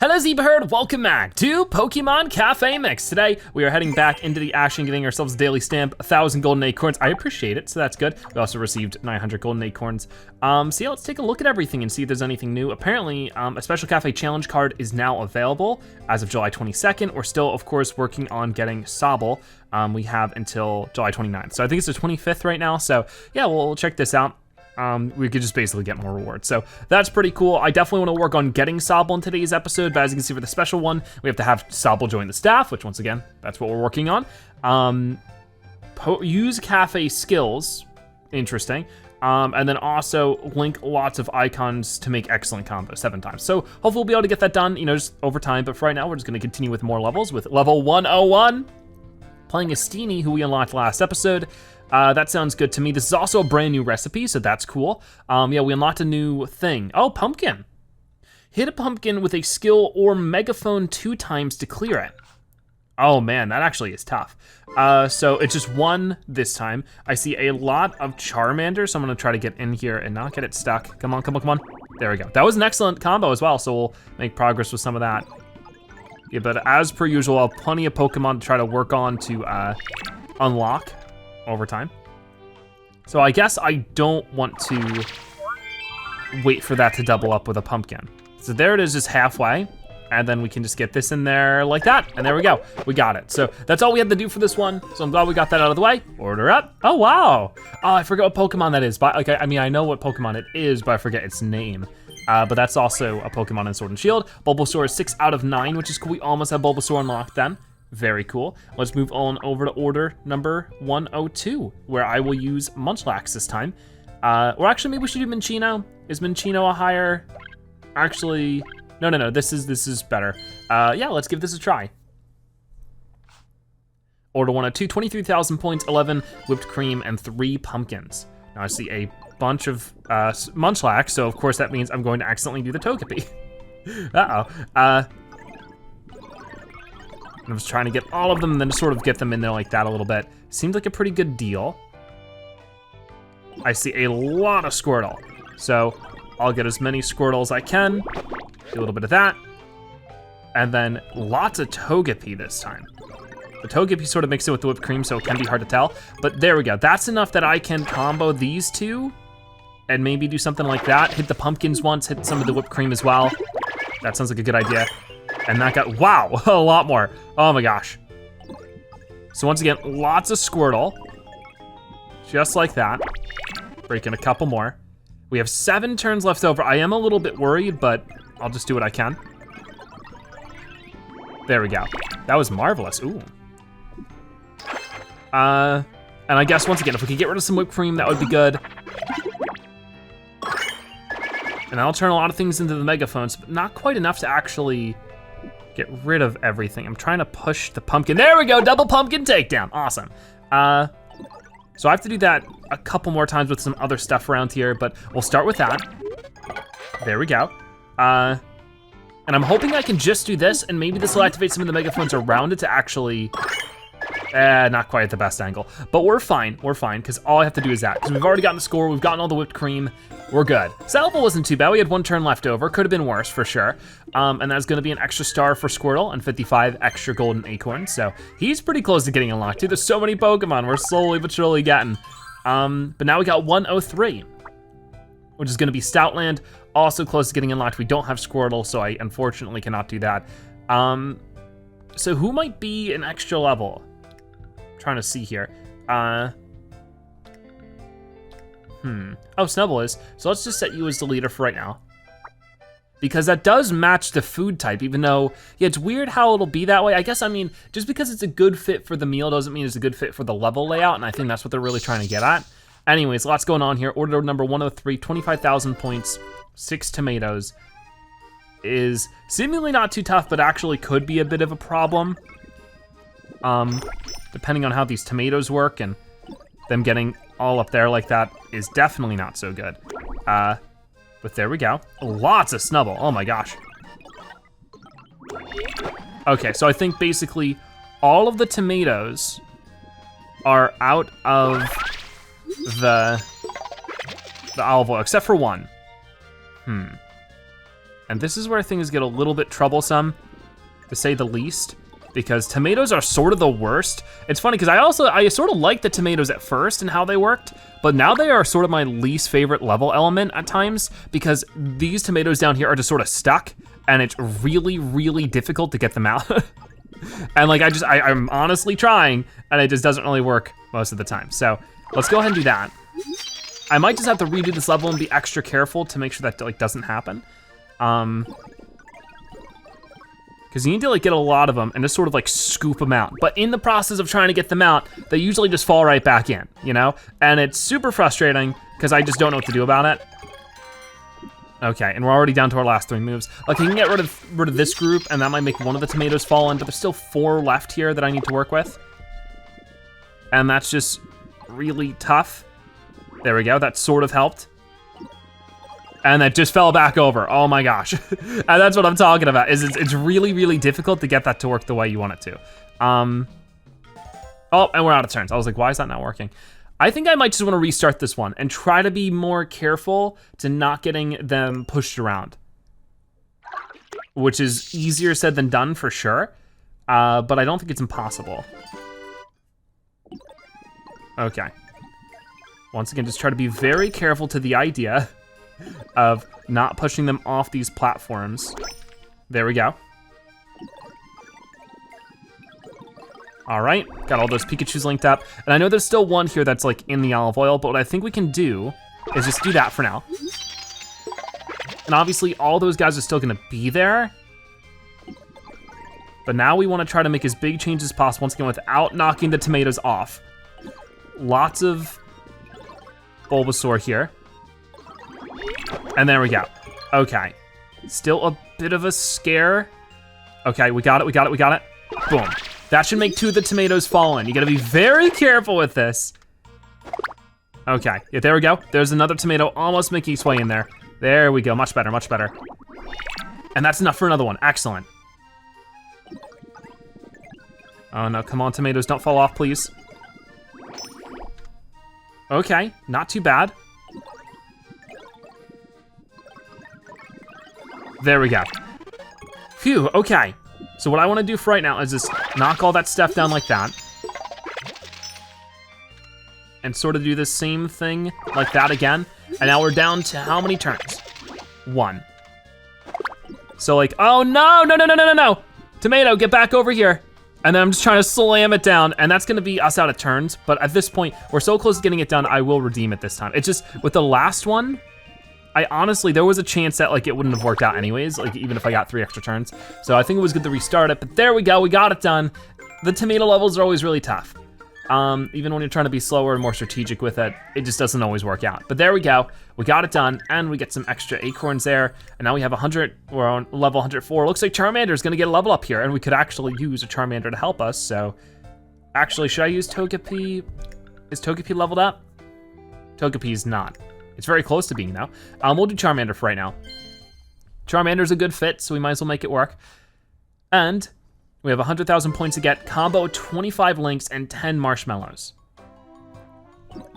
Hello Zebra Herd, welcome back to Pokémon Café Mix. Today, we are heading back into the action, getting ourselves a daily stamp, 1,000 golden acorns. I appreciate it, so that's good. We also received 900 golden acorns. So yeah, let's take a look at everything and see if there's anything new. Apparently, a special Café Challenge card is now available as of July 22nd. We're still, of course, working on getting Sobble. We have until July 29th. So I think it's the 25th right now. So yeah, we'll check this out. We could just basically get more rewards. So that's pretty cool. I definitely want to work on getting Sobble in today's episode, but as you can see for the special one, we have to have Sobble join the staff, which once again, that's what we're working on. Use Café Skills, interesting. And then also link lots of icons to make excellent combos 7 times. So hopefully we'll be able to get that done, just over time. But for right now, we're just gonna continue with more levels with level 101. Playing a Steenie, who we unlocked last episode. That sounds good to me. This is also a brand new recipe, so that's cool. Yeah, we unlocked a new thing. Oh, pumpkin. Hit a pumpkin with a skill or megaphone 2 times to clear it. Oh man, that actually is tough. So it's just 1 this time. I see a lot of Charmander, so I'm gonna try to get in here and not get it stuck. Come on, come on, come on. There we go. That was an excellent combo as well, so we'll make progress with some of that. Yeah, but as per usual, I'll have plenty of Pokemon to try to work on to unlock over time. So I guess I don't want to wait for that to double up with a pumpkin. So there it is, just halfway. And then we can just get this in there like that. And there we go, we got it. So that's all we had to do for this one. So I'm glad we got that out of the way. Order up, oh wow. Oh, I forgot what Pokemon that is. But like, I mean, I know what Pokemon it is, but I forget its name. But that's also a Pokemon in Sword and Shield. Bulbasaur is 6 out of 9, which is cool. We almost have Bulbasaur unlocked then. Very cool. Let's move on over to order number 102, where I will use Munchlax this time. Or actually, maybe we should do Minccino. Is Minccino a higher? Actually, no. This is better. Yeah, let's give this a try. Order 102, 23,000 points, 11 whipped cream, and 3 pumpkins. Now I see a bunch of Munchlax, so of course that means I'm going to accidentally do the Togepi. Uh-oh. I was trying to get all of them and then sort of get them in there like that a little bit. Seems like a pretty good deal. I see a lot of Squirtle. So I'll get as many Squirtle as I can. Do a little bit of that. And then lots of Togepi this time. The Togepi sort of mixed in with the whipped cream, so it can be hard to tell. But there we go, that's enough that I can combo these two and maybe do something like that. Hit the pumpkins once, hit some of the whipped cream as well. That sounds like a good idea. And that got, wow, a lot more. Oh my gosh. So once again, lots of Squirtle. Just like that. Breaking a couple more. We have 7 turns left over. I am a little bit worried, but I'll just do what I can. There we go. That was marvelous, ooh. And I guess once again, if we could get rid of some whipped cream, that would be good. And I'll turn a lot of things into the megaphones, but not quite enough to actually get rid of everything. I'm trying to push the pumpkin. There we go, double pumpkin takedown, awesome. So I have to do that a couple more times with some other stuff around here, but we'll start with that. There we go. And I'm hoping I can just do this, and maybe this will activate some of the megaphones around it to actually, not quite at the best angle, but we're fine, because all I have to do is that, because we've already gotten the score, we've gotten all the whipped cream, we're good. Sobble wasn't too bad, we had 1 turn left over, could have been worse for sure. And that's gonna be an extra star for Squirtle and 55 extra golden acorns, so he's pretty close to getting unlocked too. There's so many Pokemon we're slowly but surely getting. But now we got 103, which is gonna be Stoutland, also close to getting unlocked. We don't have Squirtle, so I unfortunately cannot do that. So who might be an extra level? Trying to see here. Oh, Snubble is. So let's just set you as the leader for right now. Because that does match the food type, even though, yeah, it's weird how it'll be that way. I guess, I mean, just because it's a good fit for the meal doesn't mean it's a good fit for the level layout, and I think that's what they're really trying to get at. Anyways, lots going on here. Order number 103, 25,000 points, 6 tomatoes. Is seemingly not too tough, but actually could be a bit of a problem. Depending on how these tomatoes work, and them getting all up there like that is definitely not so good. But there we go. Lots of Snubble, oh my gosh. Okay, so I think basically all of the tomatoes are out of the olive oil, except for one. And this is where things get a little bit troublesome, to say the least, because tomatoes are sort of the worst. It's funny, because I sort of liked the tomatoes at first and how they worked, but now they are sort of my least favorite level element at times, because these tomatoes down here are just sort of stuck, and it's really, really difficult to get them out. And like, I'm honestly trying, and it just doesn't really work most of the time. So let's go ahead and do that. I might just have to redo this level and be extra careful to make sure that like doesn't happen. Because you need to like get a lot of them and just sort of like scoop them out. But in the process of trying to get them out, they usually just fall right back in, you know? And it's super frustrating because I just don't know what to do about it. Okay, and we're already down to our last 3 moves. Like I can get rid of this group and that might make one of the tomatoes fall in, but there's still 4 left here that I need to work with. And that's just really tough. There we go, that sort of helped. And that just fell back over, oh my gosh. And that's what I'm talking about, is it's really, really difficult to get that to work the way you want it to. Oh, and we're out of turns. I was like, why is that not working? I think I might just wanna restart this one and try to be more careful to not getting them pushed around. Which is easier said than done for sure, but I don't think it's impossible. Okay. Once again, just try to be very careful to the idea of not pushing them off these platforms. There we go. All right, got all those Pikachus linked up. And I know there's still one here that's like in the olive oil, but what I think we can do is just do that for now. And obviously all those guys are still gonna be there. But now we wanna try to make as big changes as possible, once again, without knocking the tomatoes off. Lots of Bulbasaur here. And there we go. Okay. Still a bit of a scare. Okay, we got it, we got it, we got it. Boom. That should make 2 of the tomatoes fall in. You gotta be very careful with this. Okay, yeah, there we go. There's another tomato almost making its way in there. There we go, much better, much better. And that's enough for another one, excellent. Oh no, come on tomatoes, don't fall off, please. Okay, not too bad. There we go. Phew, okay. So what I wanna do for right now is just knock all that stuff down like that. And sort of do the same thing like that again. And now we're down to how many turns? 1. So like, oh no, no, no, no, no, no, no. Tomato, get back over here. And then I'm just trying to slam it down, and that's gonna be us out of turns. But at this point, we're so close to getting it done, I will redeem it this time. It's just, with the last one, I honestly, there was a chance that like it wouldn't have worked out anyways, like even if I got 3 extra turns. So I think it was good to restart it, but there we go, we got it done. The tomato levels are always really tough. Even when you're trying to be slower and more strategic with it, it just doesn't always work out. But there we go, we got it done, and we get some extra acorns there, and now we have 100, we're on level 104. Looks like Charmander's gonna get a level up here, and we could actually use a Charmander to help us, so. Actually, should I use Togepi? Is Togepi leveled up? Togepi's not. It's very close to being though. We'll do Charmander for right now. Charmander's a good fit, so we might as well make it work. And we have 100,000 points to get, combo 25 links and 10 marshmallows.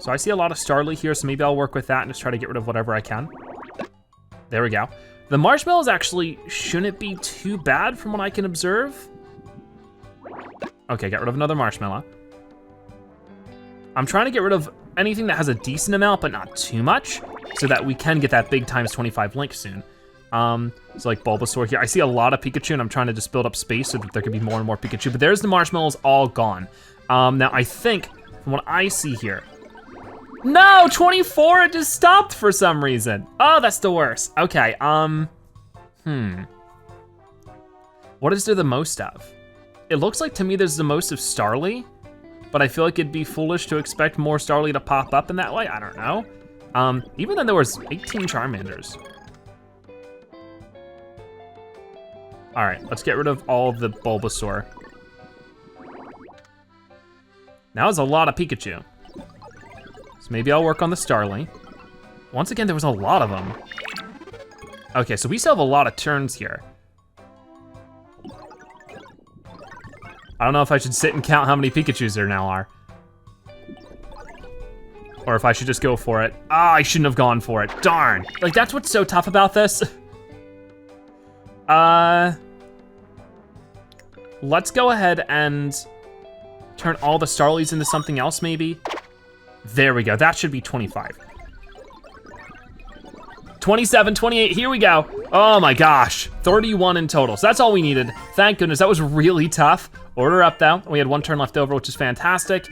So I see a lot of Starly here, so maybe I'll work with that and just try to get rid of whatever I can. There we go. The marshmallows actually shouldn't be too bad from what I can observe. Okay, got rid of another marshmallow. I'm trying to get rid of anything that has a decent amount, but not too much, so that we can get that big times 25 link soon. So like Bulbasaur here. I see a lot of Pikachu, and I'm trying to just build up space so that there could be more and more Pikachu, but there's the marshmallows all gone. Now I think, from what I see here, no, 24, it just stopped for some reason. Oh, that's the worst. Okay, what is there the most of? It looks like to me there's the most of Starly, but I feel like it'd be foolish to expect more Starly to pop up in that way, I don't know. Even then there was 18 Charmanders. All right, let's get rid of all of the Bulbasaur. Now there's a lot of Pikachu. So maybe I'll work on the Starly. Once again, there was a lot of them. Okay, so we still have a lot of turns here. I don't know if I should sit and count how many Pikachus there now are. Or if I should just go for it. Ah, I shouldn't have gone for it, darn. Like, that's what's so tough about this. Let's go ahead and turn all the Starlies into something else, maybe. There we go, that should be 25. 27, 28, here we go. Oh my gosh, 31 in total. So that's all we needed. Thank goodness, that was really tough. Order up though. We had 1 turn left over, which is fantastic.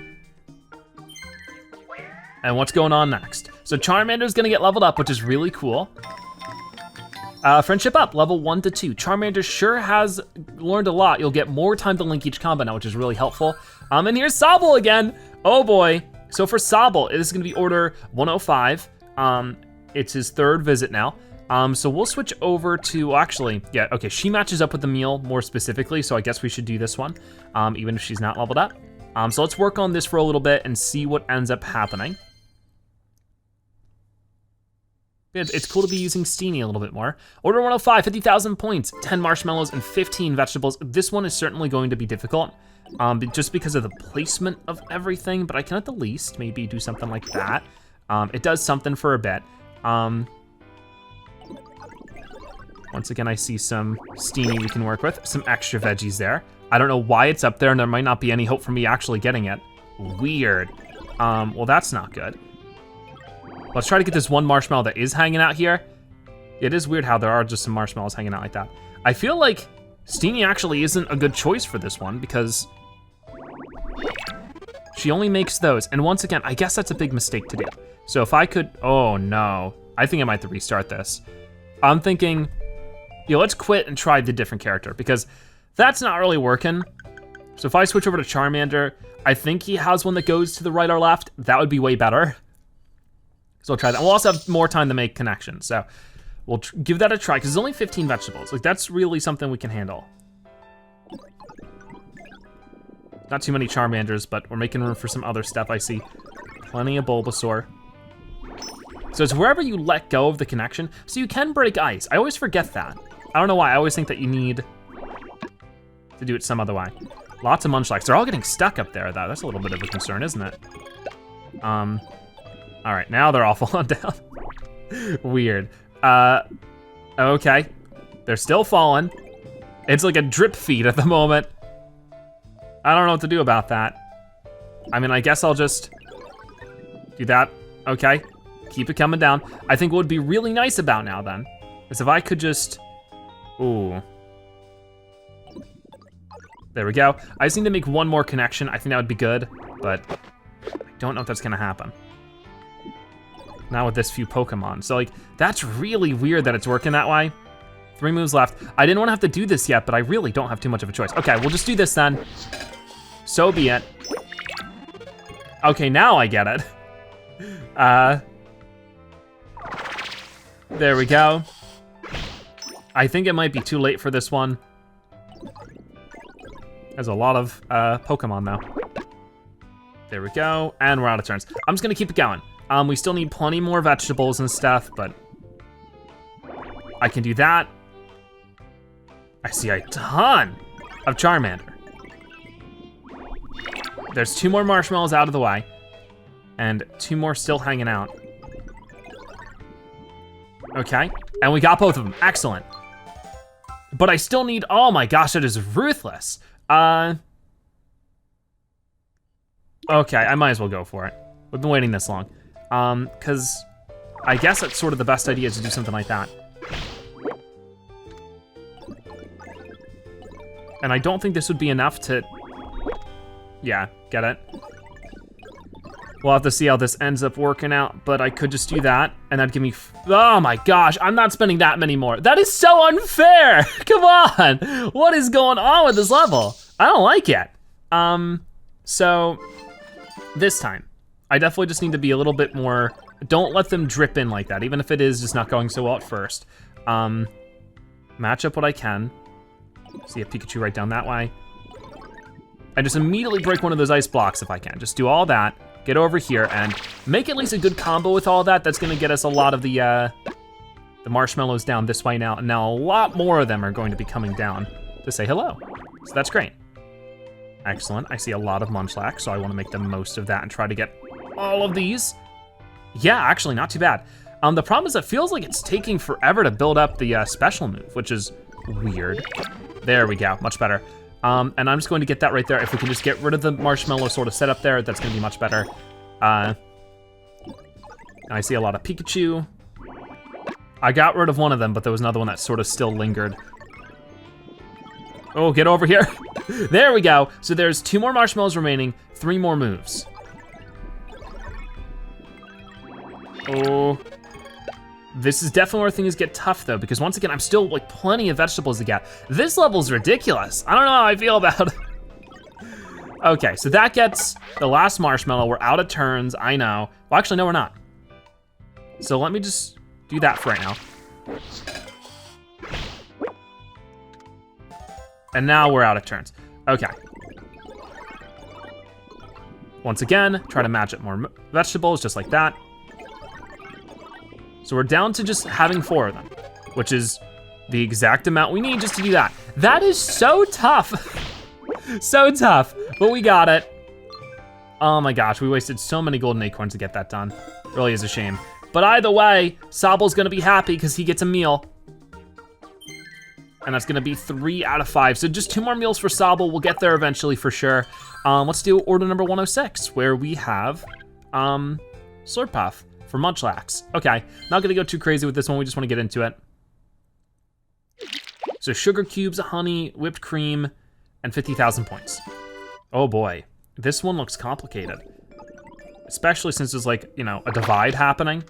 And what's going on next? So Charmander's gonna get leveled up, which is really cool. Friendship up, level 1 to 2. Charmander sure has learned a lot. You'll get more time to link each combo now, which is really helpful. And here's Sobble again. Oh boy. So for Sobble, this is gonna be order 105. It's his 3rd visit now. So we'll switch over to, actually, yeah, okay, she matches up with the meal more specifically, so I guess we should do this one, even if she's not leveled up. So let's work on this for a little bit and see what ends up happening. It's cool to be using Steenie a little bit more. Order 105, 50,000 points, 10 marshmallows and 15 vegetables. This one is certainly going to be difficult, just because of the placement of everything, but I can at the least maybe do something like that. It does something for a bit. Once again, I see some Steenie we can work with, some extra veggies there. I don't know why it's up there and there might not be any hope for me actually getting it. Weird. Well, that's not good. Let's try to get this one marshmallow that is hanging out here. It is weird how there are just some marshmallows hanging out like that. I feel like Steenie actually isn't a good choice for this one because she only makes those. And once again, I guess that's a big mistake to do. So if I could, oh no. I think I might have to restart this. I'm thinking, let's quit and try the different character because that's not really working. So if I switch over to Charmander, I think he has one that goes to the right or left. That would be way better. So we'll try that. We'll also have more time to make connections. So we'll give that a try because there's only 15 vegetables. Like that's really something we can handle. Not too many Charmanders, but we're making room for some other stuff. I see plenty of Bulbasaur. So it's wherever you let go of the connection. So you can break ice. I always forget that. I don't know why, I always think that you need to do it some other way. Lots of Munchlax. They're all getting stuck up there though. That's a little bit of a concern, isn't it? All right, now they're all falling down. Weird. Okay. They're still falling. It's like a drip feed at the moment. I don't know what to do about that. I mean, I guess I'll just do that. Okay, keep it coming down. I think what would be really nice about now then is if I could just, ooh. There we go. I just need to make one more connection. I think that would be good, but I don't know if that's gonna happen. Not with this few Pokemon. So like, that's really weird that it's working that way. 3 moves left. I didn't wanna have to do this yet, but I really don't have too much of a choice. Okay, we'll just do this then. So be it. Okay, now I get it. There we go. I think it might be too late for this one. There's a lot of Pokemon though. There we go, and we're out of turns. I'm just gonna keep it going. We still need plenty more vegetables and stuff, but I can do that. I see a ton of Charmander. There's 2 more marshmallows out of the way, and 2 more still hanging out. Okay, and we got both of them, excellent. But I still need, oh my gosh, that is ruthless. Okay, I might as well go for it. We've been waiting this long. Cause I guess that's sort of the best idea to do something like that. And I don't think this would be enough to, yeah, get it. We'll have to see how this ends up working out, but I could just do that, and that'd give me, oh my gosh, I'm not spending that many more. That is so unfair, come on. What is going on with this level? I don't like it. So, this time, I definitely just need to be a little bit more, don't let them drip in like that, even if it is just not going so well at first. Match up what I can. See a Pikachu right down that way. I just immediately break one of those ice blocks if I can. Just do all that, get over here, and make at least a good combo with all that. That's gonna get us a lot of the marshmallows down this way now, and now a lot more of them are going to be coming down to say hello. So that's great. Excellent, I see a lot of Munchlax, so I wanna make the most of that and try to get all of these. Yeah, actually not too bad. The problem is it feels like it's taking forever to build up the special move, which is Weird. There we go, much better. And I'm just going to get that right there. If we can just get rid of the marshmallow sort of setup there, that's gonna be much better. I see a lot of Pikachu. I got rid of one of them, but there was another one that sort of still lingered. Oh, get over here. There we go. So there's 2 more marshmallows remaining, 3 more moves. Oh. This is definitely where things get tough though, because once again, I'm still like plenty of vegetables to get. This level's ridiculous. I don't know how I feel about it. Okay, so that gets the last marshmallow. We're out of turns, I know. Well, actually, no, we're not. So let me just do that for right now. And now we're out of turns. Okay. Once again, try to match up more vegetables, just like that. So we're down to just having 4 of them, which is the exact amount we need just to do that. That is so tough. So tough, but we got it. Oh my gosh, we wasted so many golden acorns to get that done. Really is a shame. But either way, Sobble's gonna be happy because he gets a meal. And that's gonna be 3 out of 5. So just 2 more meals for Sobble. We'll get there eventually for sure. Let's do order number 106, where we have Slurpuff for Munchlax. Okay, not gonna go too crazy with this one. We just wanna get into it. So sugar cubes, honey, whipped cream, and 50,000 points. Oh boy, this one looks complicated. Especially since there's like, you know, a divide happening.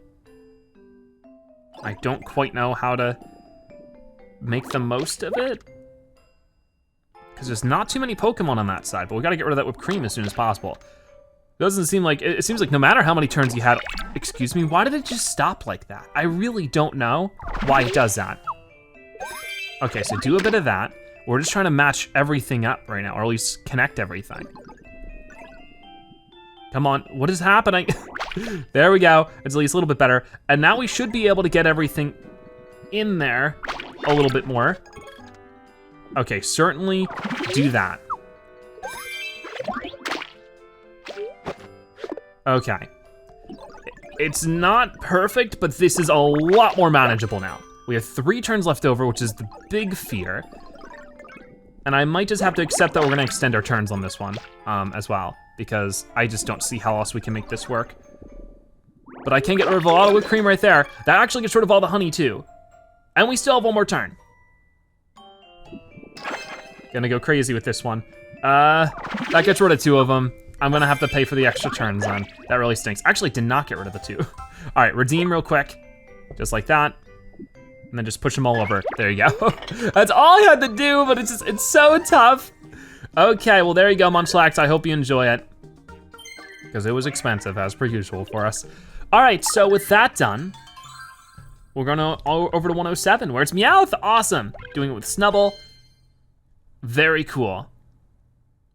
I don't quite know how to make the most of it. Because there's not too many Pokemon on that side, but we gotta get rid of that whipped cream as soon as possible. Doesn't seem like, it seems like no matter how many turns you had, excuse me, why did it just stop like that? I really don't know why it does that. Okay, so do a bit of that. We're just trying to match everything up right now, or at least connect everything. Come on, what is happening? There we go, it's at least a little bit better. And now we should be able to get everything in there a little bit more. Okay, certainly do that. Okay. It's not perfect, but this is a lot more manageable now. We have 3 turns left over, which is the big fear. And I might just have to accept that we're gonna extend our turns on this one as well, because I just don't see how else we can make this work. But I can get rid of a lot of whipped cream right there. That actually gets rid of all the honey too. And we still have 1 more turn. Gonna go crazy with this one. That gets rid of 2 of them. I'm gonna have to pay for the extra turns then. That really stinks. Actually, did not get rid of the 2. All right, redeem real quick. Just like that. And then just push them all over. There you go. That's all I had to do, but it's so tough. Okay, well there you go, Munchlax. I hope you enjoy it. Because it was expensive, as per usual for us. All right, so with that done, we're gonna over to 107, where it's Meowth. Awesome. Doing it with Snubble. Very cool.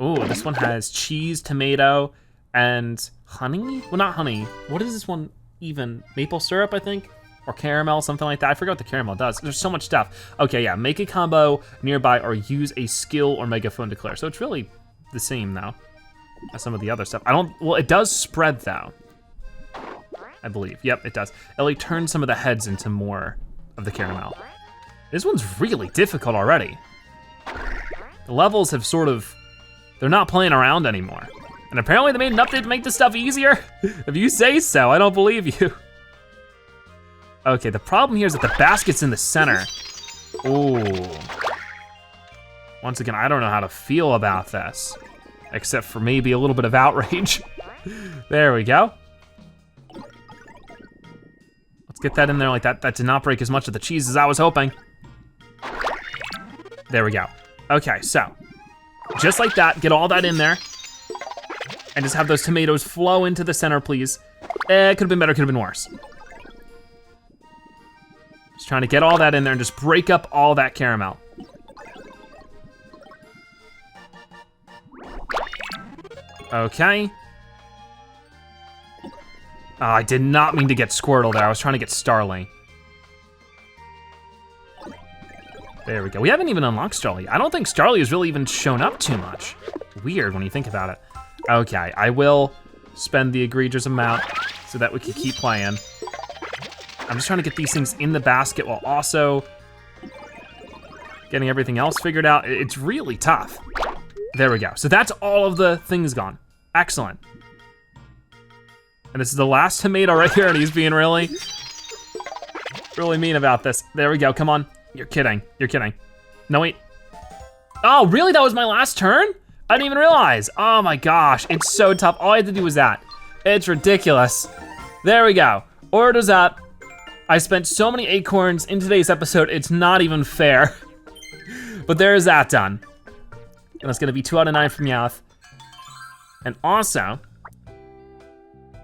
Ooh, this one has cheese, tomato, and honey? Well, not honey. What is this one even? Maple syrup, I think? Or caramel, something like that. I forgot what the caramel does. There's so much stuff. Okay, yeah, make a combo nearby or use a skill or megaphone declare. So it's really the same though as some of the other stuff. Well, it does spread though, I believe. Yep, it does. It like turns some of the heads into more of the caramel. This one's really difficult already. The levels have sort of, they're not playing around anymore. And apparently they made an update to make this stuff easier. If you say so, I don't believe you. Okay, the problem here is that the basket's in the center. Ooh. Once again, I don't know how to feel about this, except for maybe a little bit of outrage. There we go. Let's get that in there like that. That did not break as much of the cheese as I was hoping. There we go. Okay, so, just like that, get all that in there. And just have those tomatoes flow into the center, please. It could've been better, could've been worse. Just trying to get all that in there and just break up all that caramel. Okay. Oh, I did not mean to get Squirtle there. I was trying to get Starly. There we go. We haven't even unlocked Starly. I don't think Starly has really even shown up too much. Weird when you think about it. Okay, I will spend the egregious amount so that we can keep playing. I'm just trying to get these things in the basket while also getting everything else figured out. It's really tough. There we go. So that's all of the things gone. Excellent. And this is the last tomato right here, and he's being really mean about this. There we go, come on. You're kidding, you're kidding. No, wait. Oh, really, that was my last turn? I didn't even realize. Oh my gosh, it's so tough. All I had to do was that. It's ridiculous. There we go, orders up. I spent so many acorns in today's episode, it's not even fair. But there's that done. And it's gonna be 2 out of 9 from Meowth. And also,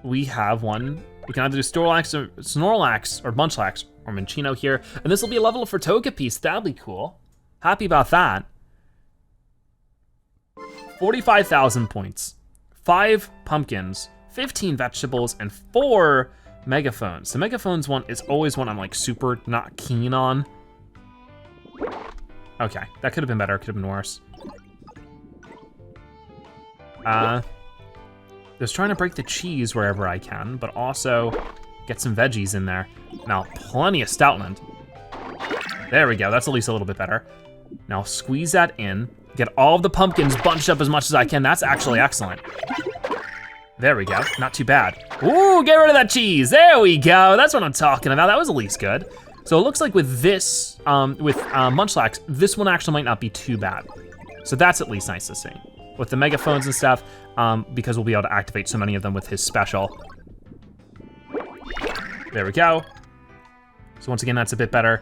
we have one. We can either do Snorlax or Munchlax or Minccino here. And this will be a level up for Togepi, so that'll be cool. Happy about that. 45,000 points, 5 pumpkins, 15 vegetables, and 4 megaphones. The megaphones one is always one I'm like super not keen on. Okay, that could have been better, could have been worse. Just trying to break the cheese wherever I can, but also get some veggies in there. Now, plenty of Stoutland. There we go, that's at least a little bit better. Now squeeze that in, get all of the pumpkins bunched up as much as I can. That's actually excellent. There we go, not too bad. Ooh, get rid of that cheese. There we go, that's what I'm talking about. That was at least good. So it looks like with this, Munchlax, this one actually might not be too bad. So that's at least nice to see. With the megaphones and stuff, because we'll be able to activate so many of them with his special. There we go. So once again, that's a bit better.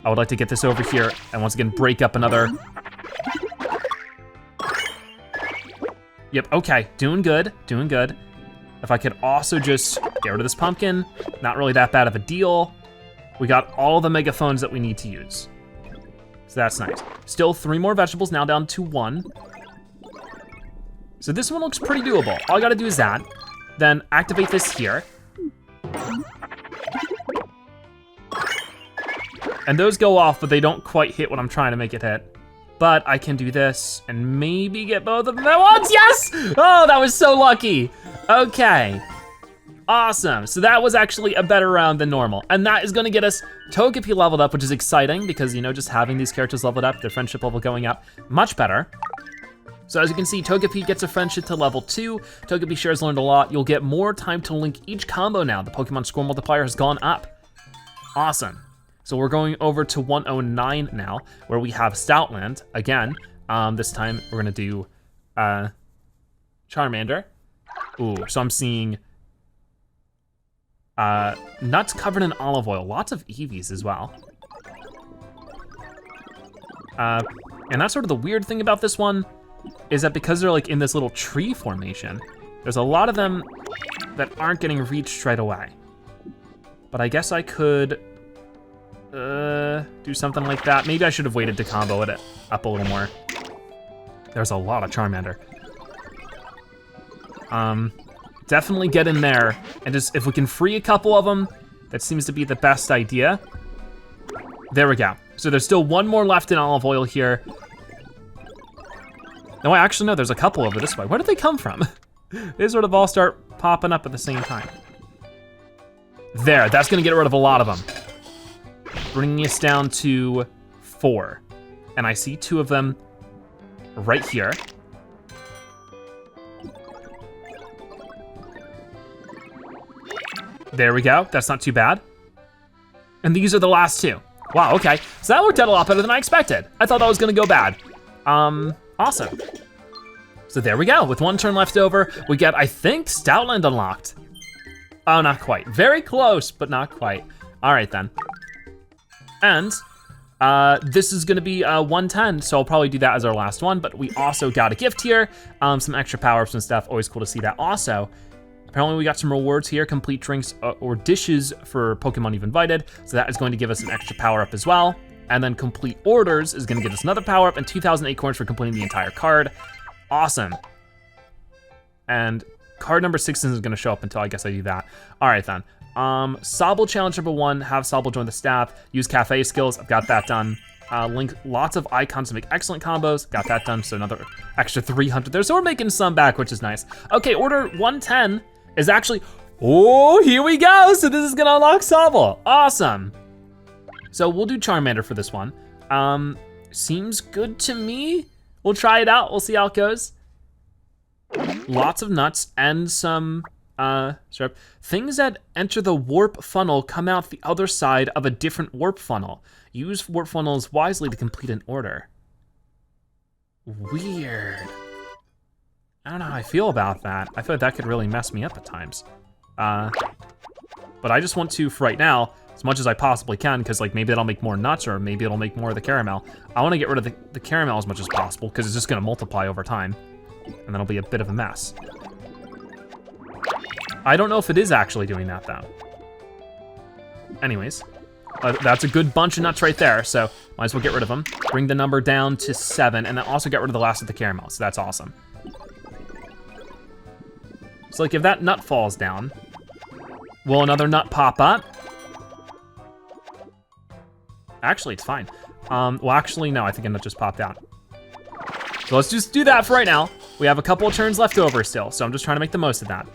I would like to get this over here and once again break up another. Yep, okay, doing good, doing good. If I could also just get rid of this pumpkin, not really that bad of a deal. We got all the megaphones that we need to use. So that's nice. Still 3 more vegetables, now down to 1. So this one looks pretty doable. All I gotta do is that, then activate this here. And those go off, but they don't quite hit what I'm trying to make it hit. But I can do this and maybe get both of them at once, yes! Oh, that was so lucky. Okay, awesome. So that was actually a better round than normal. And that is gonna get us Togepi leveled up, which is exciting because, you know, just having these characters leveled up, their friendship level going up, much better. So as you can see, Togepi gets a friendship to level 2. Togepi sure has learned a lot. You'll get more time to link each combo now. The Pokemon score multiplier has gone up. Awesome. So we're going over to 109 now, where we have Stoutland again. This time we're gonna do Charmander. Ooh, so I'm seeing nuts covered in olive oil. Lots of Eevees as well. And that's sort of the weird thing about this one, is that because they're like in this little tree formation, there's a lot of them that aren't getting reached right away. But I guess I could do something like that. Maybe I should have waited to combo it up a little more. There's a lot of Charmander. Definitely get in there, and just, if we can free a couple of them, that seems to be the best idea. There we go. So there's still 1 more left in olive oil here. No, actually no, there's a couple over this way. Where did they come from? They sort of all start popping up at the same time. There, that's gonna get rid of a lot of them. Bringing us down to 4. And I see 2 of them right here. There we go, that's not too bad. And these are the last 2. Wow, okay. So that worked out a lot better than I expected. I thought that was gonna go bad. Awesome. So there we go, with 1 turn left over, we get, I think, Stoutland unlocked. Oh, not quite. Very close, but not quite. All right then. And this is gonna be 110, so I'll probably do that as our last one, but we also got a gift here, some extra power-ups and stuff, always cool to see that. Also, apparently we got some rewards here, complete drinks or dishes for Pokemon You've Invited, so that is going to give us an extra power-up as well. And then complete orders is gonna give us another power-up and 2,000 acorns for completing the entire card. Awesome. And card number 6 isn't gonna show up until I guess I do that. All right then. Sobble challenge number 1, have Sobble join the staff, use Café skills, I've got that done. Link lots of icons to make excellent combos, got that done, so another extra 300 there. So we're making some back, which is nice. Okay, order 110 is actually, oh, here we go. So this is gonna unlock Sobble, awesome. So we'll do Charmander for this one. Seems good to me. We'll try it out, we'll see how it goes. Lots of nuts and some syrup. Things that enter the warp funnel come out the other side of a different warp funnel. Use warp funnels wisely to complete an order. Weird. I don't know how I feel about that. I feel like that could really mess me up at times. But I just want to, for right now, as much as I possibly can, because like maybe that'll make more nuts or maybe it'll make more of the caramel. I want to get rid of the caramel as much as possible because it's just gonna multiply over time. And then it'll be a bit of a mess. I don't know if it is actually doing that though. Anyways, that's a good bunch of nuts right there, so might as well get rid of them. Bring the number down to 7 and then also get rid of the last of the caramel, so that's awesome. So like if that nut falls down, will another nut pop up? Actually, it's fine. Well, actually, no, I think a nut just popped out. So let's just do that for right now. We have a couple of turns left over still, so I'm just trying to make the most of that.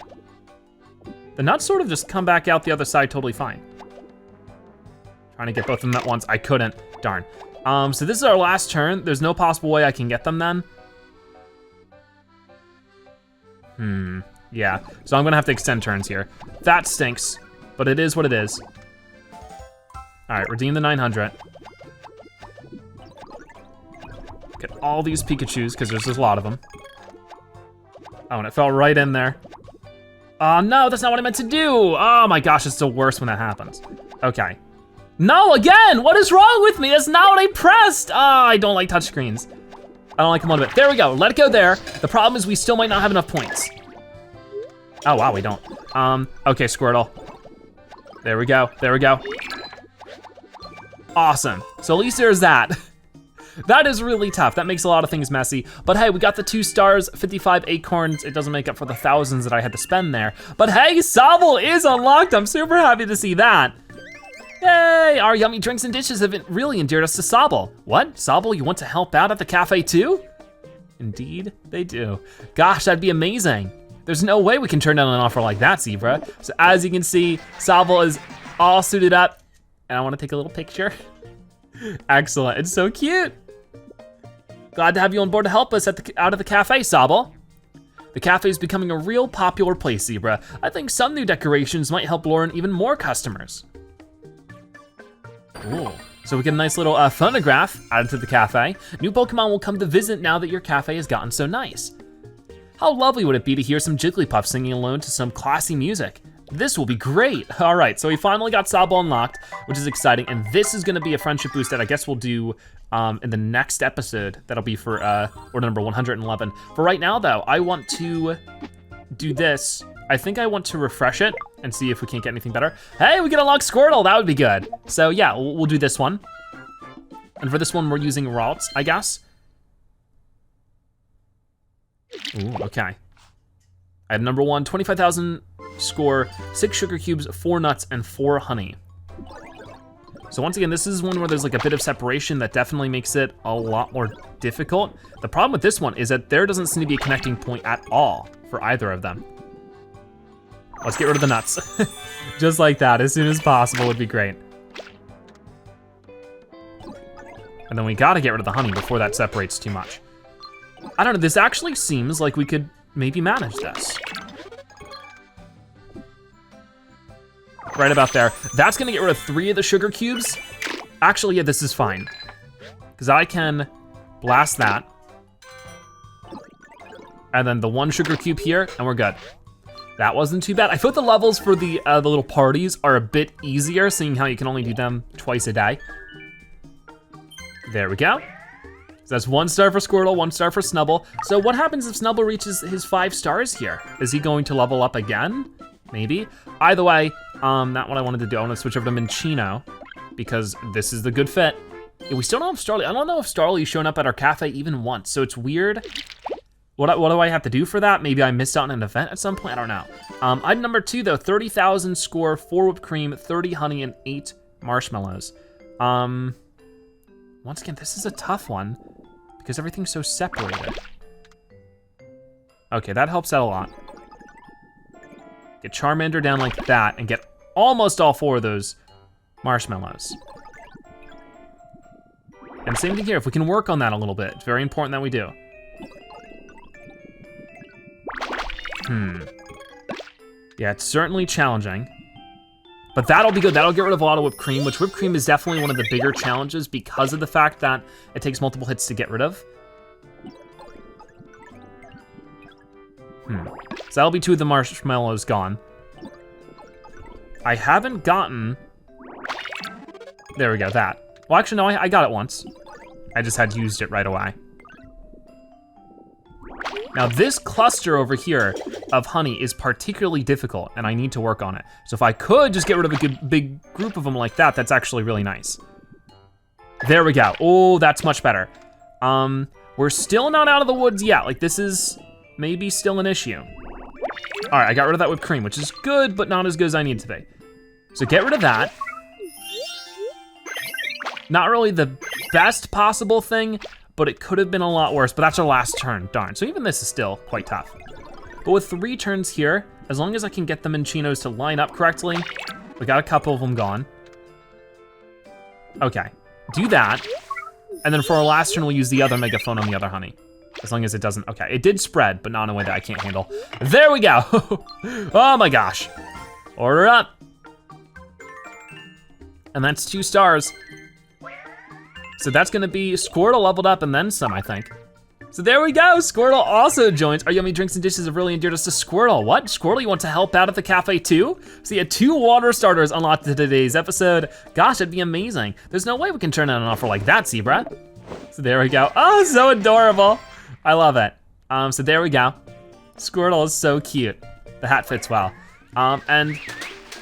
The nuts sort of just come back out the other side totally fine. Trying to get both of them at once, I couldn't, darn. So this is our last turn. There's no possible way I can get them then. Yeah, so I'm gonna have to extend turns here. That stinks, but it is what it is. All right, redeem the 900. Get all these Pikachus, because there's just a lot of them. Oh, and it fell right in there. Oh no, that's not what I meant to do. Oh my gosh, it's the worst when that happens. Okay. No, again, what is wrong with me? That's not what I pressed. Oh, I don't like touchscreens. I don't like them one bit. There we go, let it go there. The problem is we still might not have enough points. Oh wow, we don't. Okay, Squirtle. There we go, there we go. Awesome, so at least there's that. That is really tough. That makes a lot of things messy. But hey, we got the 2 stars, 55 acorns. It doesn't make up for the thousands that I had to spend there. But hey, Sobble is unlocked. I'm super happy to see that. Yay, our yummy drinks and dishes have really endeared us to Sobble. What, Sobble, you want to help out at the cafe too? Indeed, they do. Gosh, that'd be amazing. There's no way we can turn down an offer like that, Zebra. So as you can see, Sobble is all suited up. And I wanna take a little picture. Excellent, it's so cute. Glad to have you on board to help us out of the cafe, Sobble. The cafe is becoming a real popular place, Zebra. I think some new decorations might help lure in even more customers. Cool. So we get a nice little phonograph added to the cafe. New Pokemon will come to visit now that your cafe has gotten so nice. How lovely would it be to hear some Jigglypuff singing alone to some classy music? This will be great. All right, so we finally got Sobble unlocked, which is exciting, and this is gonna be a friendship boost that I guess we'll do in the next episode. That'll be for order number 111. For right now though, I want to do this. I think I want to refresh it and see if we can't get anything better. Hey, we can unlock Squirtle, that would be good. So yeah, we'll do this one. And for this one, we're using Ralts, I guess. Ooh, okay. I had number 1, 25,000 score, 6 sugar cubes, 4 nuts, and 4 honey. So once again, this is one where there's like a bit of separation that definitely makes it a lot more difficult. The problem with this one is that there doesn't seem to be a connecting point at all for either of them. Let's get rid of the nuts. Just like that, as soon as possible would be great. And then we gotta get rid of the honey before that separates too much. I don't know, this actually seems like we could maybe manage this. Right about there. That's gonna get rid of 3 of the sugar cubes. Actually, yeah, this is fine. Because I can blast that. And then the 1 sugar cube here, and we're good. That wasn't too bad. I feel like the levels for the little parties are a bit easier, seeing how you can only do them twice a day. There we go. So that's 1 star for Squirtle, 1 star for Snubble. So what happens if Snubble reaches his 5 stars here? Is he going to level up again? Maybe. Either way, not what I wanted to do. I want to switch over to Minccino because this is the good fit. Yeah, we still don't have Starly. I don't know if Starly's shown up at our cafe even once, so it's weird. What do I have to do for that? Maybe I missed out on an event at some point, I don't know. Item number 2 though, 30,000 score, 4 whipped cream, 30 honey, and 8 marshmallows. Once again, this is a tough one because everything's so separated. Okay, that helps out a lot. Get Charmander down like that and get almost all 4 of those marshmallows. And same thing here, if we can work on that a little bit, it's very important that we do. Yeah, it's certainly challenging. But that'll be good, that'll get rid of a lot of whipped cream, which whipped cream is definitely one of the bigger challenges because of the fact that it takes multiple hits to get rid of. So that'll be 2 of the marshmallows gone. I haven't gotten, there we go, that. Well, actually, no, I got it once. I just had used it right away. Now this cluster over here of honey is particularly difficult and I need to work on it. So if I could just get rid of a good, big group of them like that, that's actually really nice. There we go, oh, that's much better. We're still not out of the woods yet. Like this is maybe still an issue. All right, I got rid of that whipped cream, which is good, but not as good as I need it to be. So get rid of that. Not really the best possible thing, but it could have been a lot worse, but that's our last turn, darn. So even this is still quite tough. But with 3 turns here, as long as I can get the Minchinos to line up correctly, we got a couple of them gone. Okay, do that. And then for our last turn, we'll use the other megaphone on the other honey. As long as it doesn't, okay. It did spread, but not in a way that I can't handle. There we go. Oh my gosh. Order up. And that's 2 stars. So that's gonna be Squirtle leveled up and then some, I think. So there we go, Squirtle also joins. Our yummy drinks and dishes have really endeared us to Squirtle. What, Squirtle, you want to help out at the cafe too? So you had 2 water starters unlocked in today's episode. Gosh, that'd be amazing. There's no way we can turn down an offer like that, Zebra. So there we go. Oh, so adorable. I love it. So there we go. Squirtle is so cute. The hat fits well. And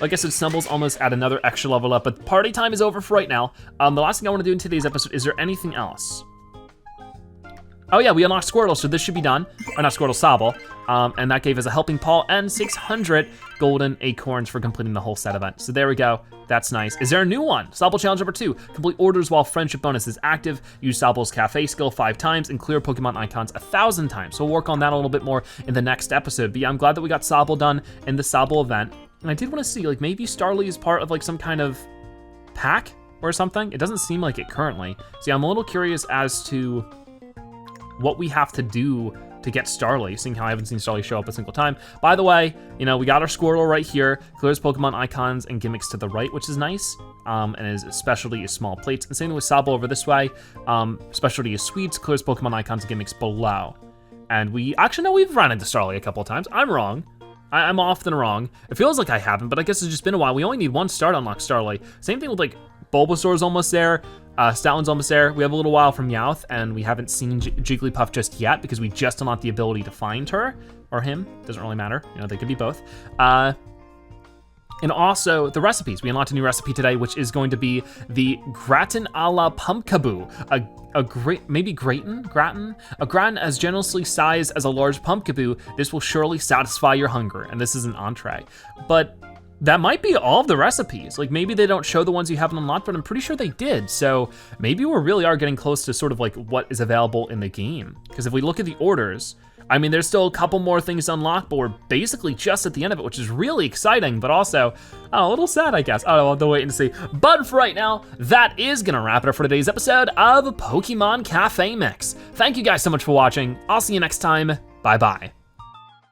like I said, Snubble's almost at another extra level up, but party time is over for right now. The last thing I wanna do in today's episode, is there anything else? Oh yeah, we unlocked Squirtle, so this should be done. Or not Squirtle, Sobble. And that gave us a helping paw and 600 golden acorns for completing the whole set event. So there we go, that's nice. Is there a new one? Sobble challenge number 2. Complete orders while friendship bonus is active. Use Sobble's Café Skill 5 times and clear Pokemon icons 1,000 times. So we'll work on that a little bit more in the next episode. But yeah, I'm glad that we got Sobble done in the Sobble event. And I did wanna see, like maybe Starly is part of like some kind of pack or something. It doesn't seem like it currently. So yeah, I'm a little curious as to what we have to do to get Starly, seeing how I haven't seen Starly show up a single time. By the way, you know, we got our Squirtle right here, clears Pokemon icons and gimmicks to the right, which is nice. And his specialty is small plates. And same thing with Sobble over this way. Specialty is sweets, clears Pokemon icons and gimmicks below. And we, actually no, we've run into Starly a couple of times. I'm wrong. I'm often wrong. It feels like I haven't, but I guess it's just been a while. We only need 1 star to unlock Starly. Same thing with like Bulbasaur's almost there. Stoutland's almost there. We have a little while from Meowth, and we haven't seen Jigglypuff just yet because we just unlocked the ability to find her, or him, doesn't really matter. You know, they could be both. And also the recipes. We unlocked a new recipe today, which is going to be the gratin a la pumpkaboo. A gratin as generously sized as a large pumpkaboo. This will surely satisfy your hunger, and this is an entree. But that might be all of the recipes. Like maybe they don't show the ones you haven't unlocked, but I'm pretty sure they did. So maybe we really are getting close to sort of like what is available in the game. Because if we look at the orders, I mean, there's still a couple more things to unlock, but we're basically just at the end of it, which is really exciting, but also a little sad, I guess. I'll have to wait and see. But for right now, that is gonna wrap it up for today's episode of Pokemon Cafe Mix. Thank you guys so much for watching. I'll see you next time. Bye-bye.